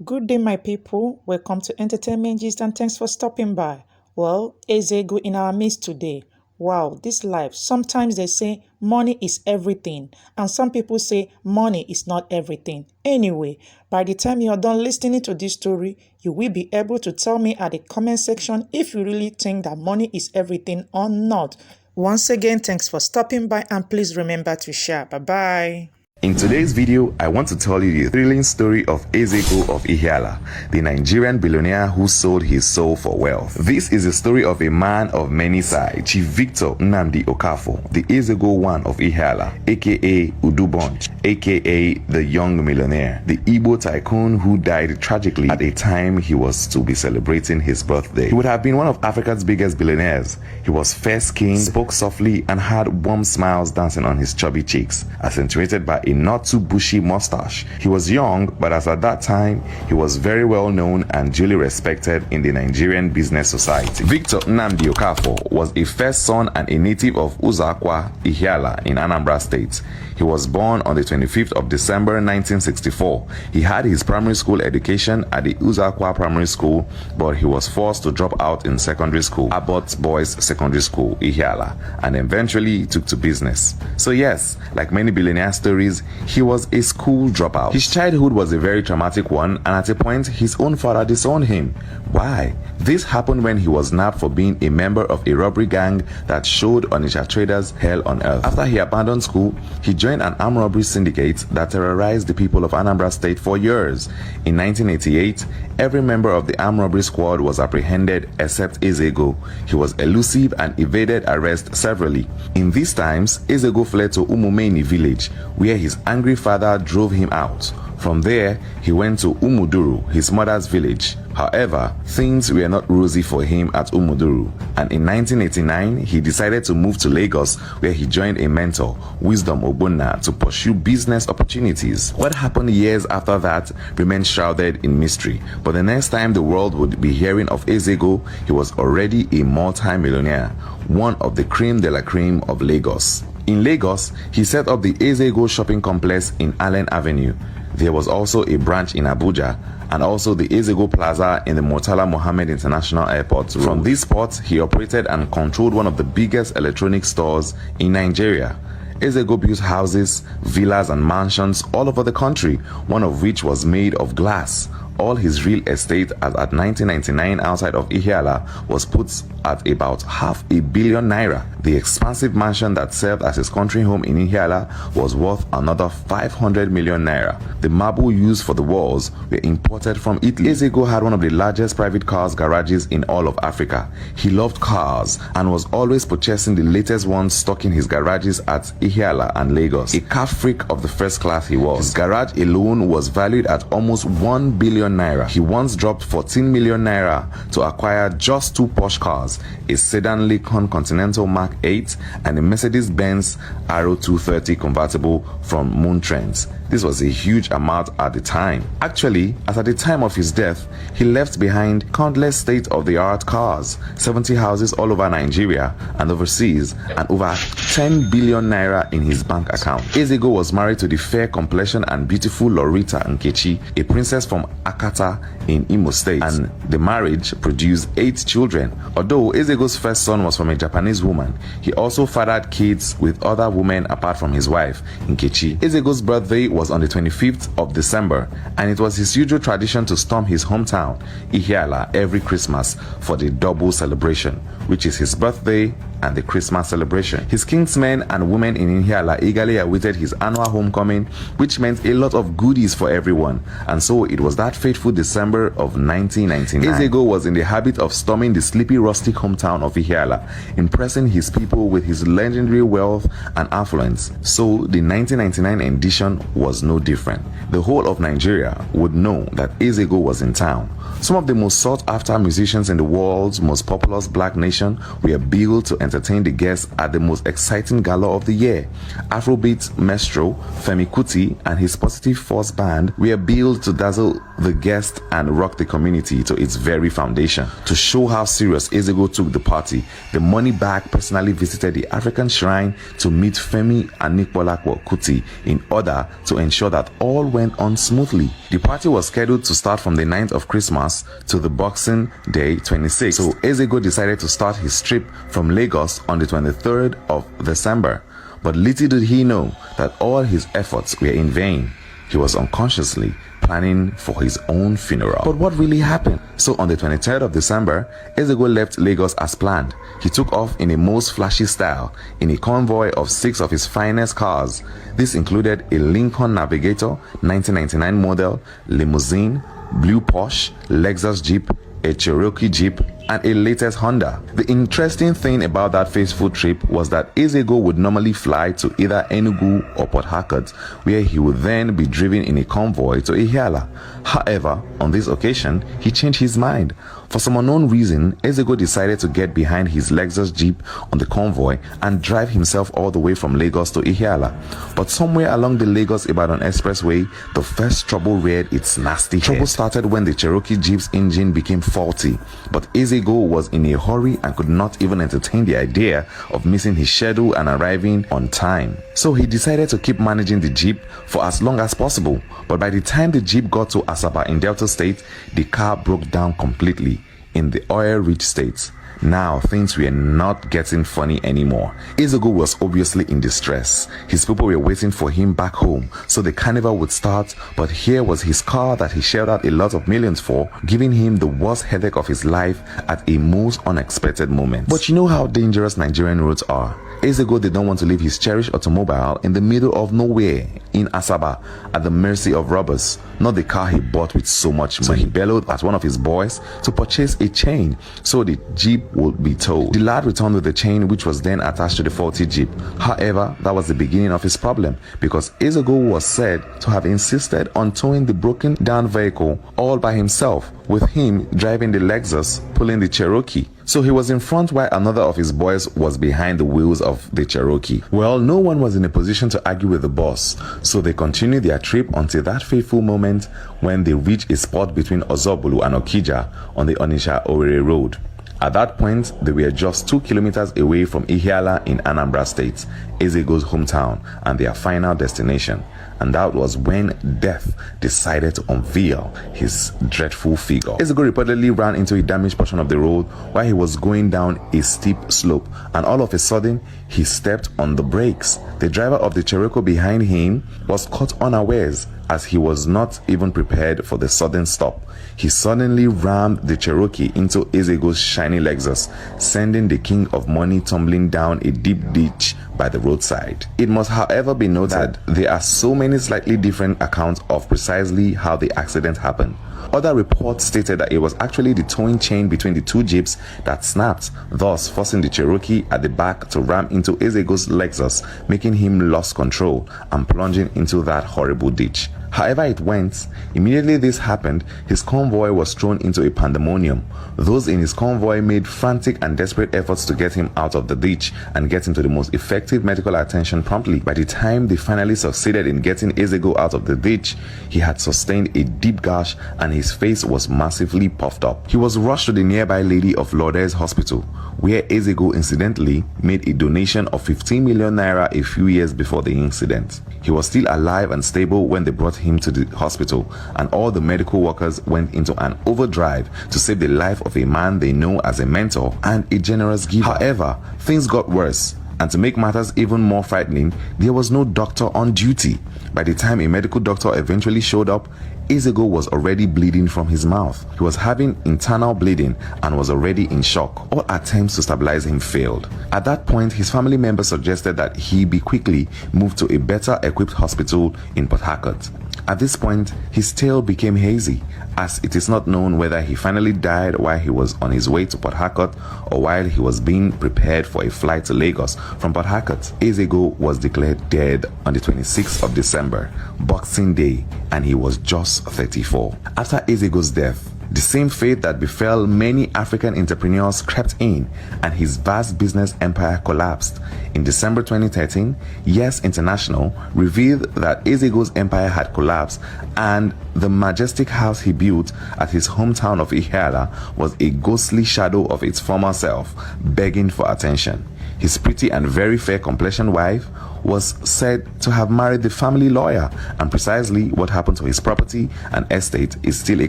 Good day, my people. Welcome to Entertainment Gist and thanks for stopping by. Well, Eze Ego in our midst today. Wow, this life. Sometimes they say money is everything, and some people say money is not everything. Anyway, by the time you are done listening to this story, you will be able to tell me at the comment section if you really think that money is everything or not. Once again, thanks for stopping by and please remember to share. Bye bye. In today's video, I want to tell you the thrilling story of Eze Ego of Ihiala, the Nigerian billionaire who sold his soul for wealth. This is the story of a man of many sides, Chief Victor Nnamdi Okafor, the Eze Ego one of Ihiala, aka Udubonch, aka the young millionaire, the Igbo tycoon who died tragically at a time he was to be celebrating his birthday. He would have been one of Africa's biggest billionaires. He was fair-skinned, spoke softly, and had warm smiles dancing on his chubby cheeks, accentuated by a not too bushy mustache. He was young, but as at that time, he was very well known and duly respected in the Nigerian business society. Victor Nnamdi Okafor was a first son and a native of Uzakwa, Ihiala in Anambra State. He was born on the 25th of December 1964. He had his primary school education at the Uzakwa Primary School, but he was forced to drop out in secondary school, Abbott Boys Secondary School, Ihiala, and eventually took to business. So yes, like many billionaire stories, he was a school dropout. His childhood was a very traumatic one, and at a point, his own father disowned him. Why? This happened when he was nabbed for being a member of a robbery gang that showed Onitsha traders hell on earth. After he abandoned school, he joined an armed robbery syndicate that terrorized the people of Anambra State for years. In 1988, every member of the armed robbery squad was apprehended except Eze Ego. He was elusive and evaded arrest severally. In these times, Eze Ego fled to Umumeni village, where his angry father drove him out. From there, he went to Umuduru, his mother's village. However, things were not rosy for him at Umuduru, and in 1989, he decided to move to Lagos, where he joined a mentor, Wisdom Ogbonna, to pursue business opportunities. What happened years after that remains shrouded in mystery, but the next time the world would be hearing of Eze Ego, he was already a multi-millionaire, one of the creme de la creme of Lagos. In Lagos, he set up the Eze Ego shopping complex in Allen Avenue. There was also a branch in Abuja and also the Eze Ego Plaza in the Murtala Mohammed International Airport. From this spot, he operated and controlled one of the biggest electronic stores in Nigeria. Eze Ego built houses, villas and mansions all over the country, one of which was made of glass. All his real estate as at 1999 outside of Ihiala was put at about £500 million naira. The expansive mansion that served as his country home in Ihiala was worth another 500 million naira. The marble used for the walls were imported from Italy. Eze Ego had one of the largest private cars garages in all of Africa. He loved cars and was always purchasing the latest ones stock in his garages at Ihiala and Lagos. A car freak of the first class he was. His garage alone was valued at almost 1 billion naira. He once dropped 14 million naira to acquire just two Porsche cars, a sedan Lincoln Continental Mark 8 and a Mercedes-Benz Arrow 230 convertible from Moon Trends. This was a huge amount at the time. Actually, as at the time of his death, he left behind countless state-of-the-art cars, 70 houses all over Nigeria and overseas, and over 10 billion naira in his bank account. Eze Ego was married to the fair complexion and beautiful Lorita Nkechi, a princess from Akata in Imo State, and the marriage produced 8 children. Although Eze Ego's first son was from a Japanese woman, he also fathered kids with other women apart from his wife, Nkechi. Eze Ego's birthday was on the 25th of December, and it was his usual tradition to storm his hometown, Ihiala, every Christmas for the double celebration, which is his birthday and the Christmas celebration. His kinsmen and women in Ihiala eagerly awaited his annual homecoming, which meant a lot of goodies for everyone, and so it was that fateful December of 1999. Eze Ego was in the habit of storming the sleepy rustic hometown of Ihiala, impressing his people with his legendary wealth and affluence. So the 1999 edition was no different. The whole of Nigeria would know that Eze Ego was in town. Some of the most sought after musicians in the world's most populous black nation were billed to entertain the guests at the most exciting gala of the year. Afrobeat maestro Femi Kuti and his Positive Force band were billed to dazzle the guests and rock the community to its very foundation. To show how serious Eze Ego took the party, the money bag personally visited the African shrine to meet Femi and Nikolakwo Kuti in order to ensure that all went on smoothly. The party was scheduled to start from the 9th of Christmas to the Boxing Day 26th. So Eze Ego decided to start his trip from Lagos on the 23rd of December. But little did he know that all his efforts were in vain. He was unconsciously planning for his own funeral. But what really happened? So on the 23rd of December, Eze Ego left Lagos as planned. He took off in a most flashy style in a convoy of 6 of his finest cars. This included a Lincoln Navigator 1999 model, limousine, blue Porsche, Lexus Jeep, a Cherokee Jeep, and a latest Honda. The interesting thing about that fateful trip was that Eze Ego would normally fly to either Enugu or Port Harcourt, where he would then be driven in a convoy to Ihiala. However, on this occasion, he changed his mind. For some unknown reason, Eze Ego decided to get behind his Lexus Jeep on the convoy and drive himself all the way from Lagos to Ihiala. But somewhere along the Lagos-Ibadan Expressway, the first trouble reared its nasty head. Trouble started when the Cherokee Jeep's engine became faulty, but Eze Ego was in a hurry and could not even entertain the idea of missing his schedule and arriving on time. So he decided to keep managing the Jeep for as long as possible. But by the time the Jeep got to Asaba in Delta State, the car broke down completely in the oil-rich states. Now things were not getting funny anymore. Eze Ego was obviously in distress. His people were waiting for him back home so the carnival would start, but here was his car that he shelled out a lot of millions for, giving him the worst headache of his life at a most unexpected moment. But you know how dangerous Nigerian roads are. Eze Ego did not want to leave his cherished automobile in the middle of nowhere in Asaba at the mercy of robbers, not the car he bought with so much money. So he bellowed at one of his boys to purchase a chain so the Jeep would be towed. The lad returned with the chain, which was then attached to the faulty Jeep. However, that was the beginning of his problem, because Eze Ego was said to have insisted on towing the broken down vehicle all by himself, with him driving the Lexus, pulling the Cherokee. So he was in front while another of his boys was behind the wheels of the Cherokee. Well, no one was in a position to argue with the boss, so they continued their trip until that fateful moment when they reached a spot between Ozobulu and Okija on the Onitsha-Owerri road. At that point, they were just 2 kilometers away from Ihiala in Anambra State, Eze Ego's hometown and their final destination. And that was when death decided to unveil his dreadful figure. Eze Ego reportedly ran into a damaged portion of the road while he was going down a steep slope, and all of a sudden, he stepped on the brakes. The driver of the Cherokee behind him was caught unawares, as he was not even prepared for the sudden stop. He suddenly rammed the Cherokee into Eze Ego's shiny Lexus, sending the king of money tumbling down a deep ditch by the roadside. It must, however, be noted that there are so many slightly different accounts of precisely how the accident happened. Other reports stated that it was actually the towing chain between the two jeeps that snapped, thus forcing the Cherokee at the back to ram into Eze Ego's Lexus, making him lose control and plunging into that horrible ditch. However it went, immediately this happened, his convoy was thrown into a pandemonium. Those in his convoy made frantic and desperate efforts to get him out of the ditch and get him to the most effective medical attention promptly. By the time they finally succeeded in getting Eze Ego out of the ditch, he had sustained a deep gash and his face was massively puffed up. He was rushed to the nearby Lady of Lourdes Hospital, where Eze Ego incidentally made a donation of 15 million naira a few years before the incident. He was still alive and stable when they brought him to the hospital, and all the medical workers went into an overdrive to save the life of a man they know as a mentor and a generous giver. However, things got worse, and to make matters even more frightening, there was no doctor on duty. By the time a medical doctor eventually showed up, Eze Ego was already bleeding from his mouth. He was having internal bleeding and was already in shock. All attempts to stabilize him failed. At that point, his family members suggested that he be quickly moved to a better equipped hospital in Port Harcourt. At this point, his tale became hazy, as it is not known whether he finally died while he was on his way to Port Harcourt or while he was being prepared for a flight to Lagos from Port Harcourt. Eze Ego was declared dead on the 26th of December, Boxing Day, and he was just 34. After Eze Ego's death, The same fate that befell many African entrepreneurs crept in, and his vast business empire collapsed. In December 2013, Yes International revealed that Eze Ego's empire had collapsed, and the majestic house he built at his hometown of Ihiala was a ghostly shadow of its former self, begging for attention. His pretty and very fair complexioned wife was said to have married the family lawyer, and precisely what happened to his property and estate is still a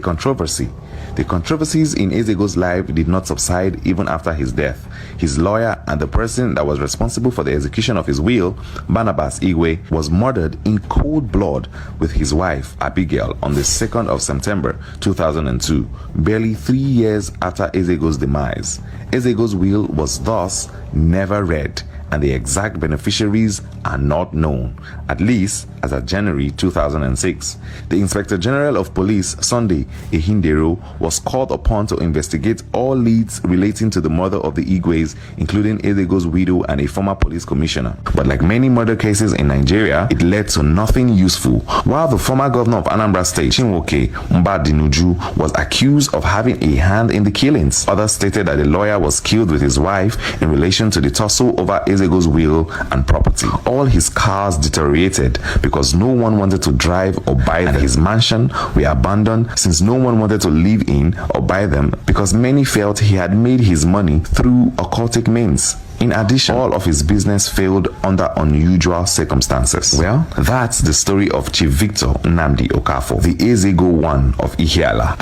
controversy. The controversies in Eze Ego's life did not subside even after his death. His lawyer and the person that was responsible for the execution of his will, Barnabas Igwe, was murdered in cold blood with his wife, Abigail, on the 2nd of September 2002, barely 3 years after Eze Ego's demise. Eze Ego's will was thus never read, and the exact beneficiaries are not known, at least as of January 2006. The Inspector General of Police, Sunday Ehindero, was called upon to investigate all leads relating to the murder of the Igwes, including Eze Ego's widow and a former police commissioner. But like many murder cases in Nigeria, it led to nothing useful. While the former governor of Anambra State, Chinwoke Mbadinuju, was accused of having a hand in the killings, others stated that the lawyer was killed with his wife in relation to the tussle over Eze Ego's will and property. All his cars deteriorated because no one wanted to drive or buy them, and his mansion were abandoned since no one wanted to live in or buy them because many felt he had made his money through occultic means. In addition, all of his business failed under unusual circumstances. Well, that's the story of Chief Victor Nnamdi Okafor, the Eze Ego I of Ihiala.